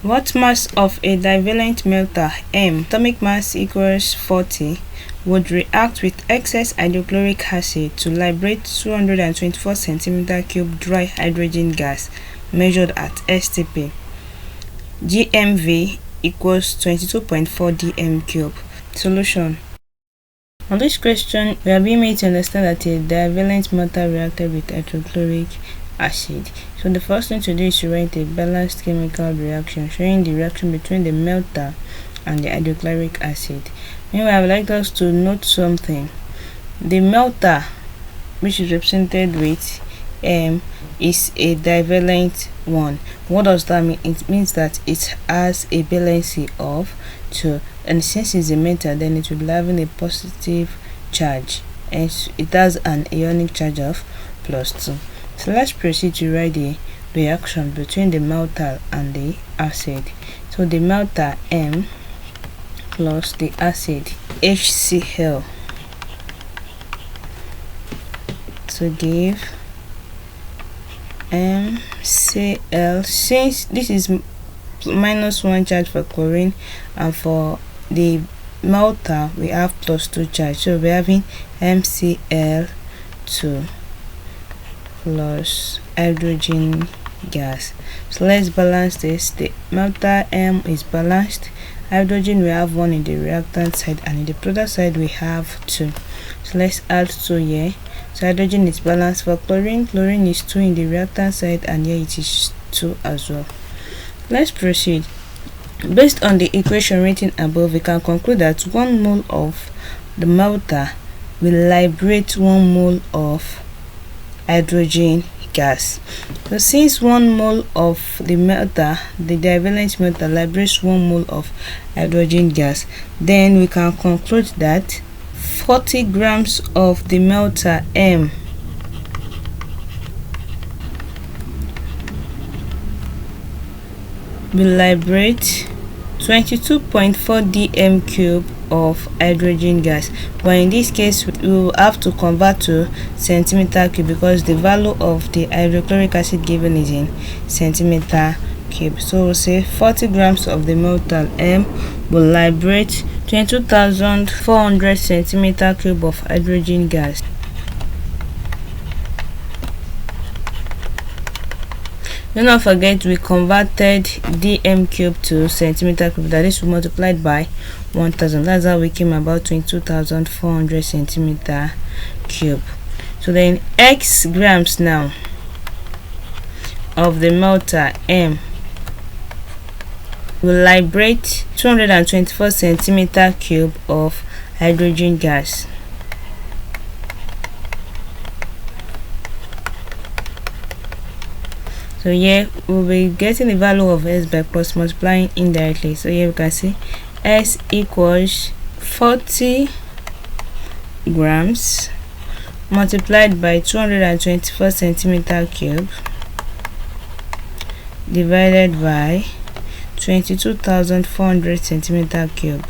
What mass of a divalent melter M, atomic mass equals 40, would react with excess hydrochloric acid to liberate 224 cm3 dry hydrogen gas measured at S.T.P. G.M.V equals 22.4 dm3. Solution. On this question, we are being made to understand that a divalent melter reacted with hydrochloric acid. So the first thing to do is to write a balanced chemical reaction showing the reaction between the melter and the hydrochloric acid. Meanwhile, I would like us to note something. The melter, which is represented with M, is a divalent one. What does that mean? It means that it has a valency of 2, and since it's a metal, then it will be having a positive charge, and it has an ionic charge of +2. So let's proceed to write the reaction between the melter and the acid. So the melter M plus the acid HCl to give MCl. Since this is -1 charge for chlorine, and for the melter we have +2 charge, so we're having MCl2 plus hydrogen gas. So let's balance this. The melter M is balanced. Hydrogen, we have 1 in the reactant side, and in the product side we have 2. So let's add 2 here. So hydrogen is balanced. For chlorine, chlorine is 2 in the reactant side, and here it is 2 as well. Let's proceed. Based on the equation written above, we can conclude that 1 mole of the melter will liberate 1 mole of hydrogen gas. So since 1 mole of the melter, the divalent melter, liberates 1 mole of hydrogen gas, then we can conclude that 40 grams of the melter M will liberate 22.4 dm3 of hydrogen gas, but in this case we will have to convert to cm3 because the value of the hydrochloric acid given is in cm3. So we'll say 40 grams of the melter M will liberate 22,400 cm3 of hydrogen gas. Do not forget we converted dm3 to cm3, that is multiplied by 1000. That's how we came about 22,400 cm3. So then x grams now of the melter M will liberate 224 cm3 of hydrogen gas. So here we'll be getting the value of S by cross multiplying indirectly. So here we can see S equals 40 grams multiplied by 224 cm3 divided by 22,400 cm3.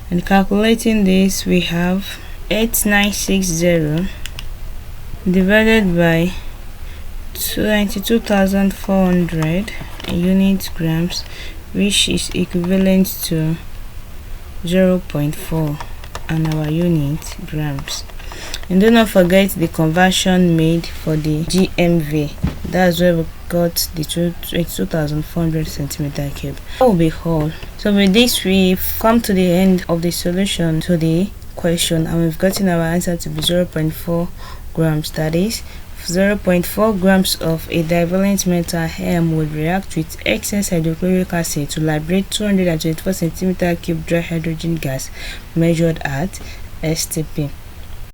And calculating this, we have 8960 divided by 22,400 unit grams, which is equivalent to 0.4 and our unit grams. And do not forget the conversion made for the G.M.V. That's where we got the 22,400 cm3. That will be all. So with this, we've come to the end of the solution to the question, and we've gotten our answer to be 0.4 grams. That is, 0.4 grams of a divalent melter M would react with excess hydrochloric acid to liberate 224 cm3 dry hydrogen gas measured at S.T.P.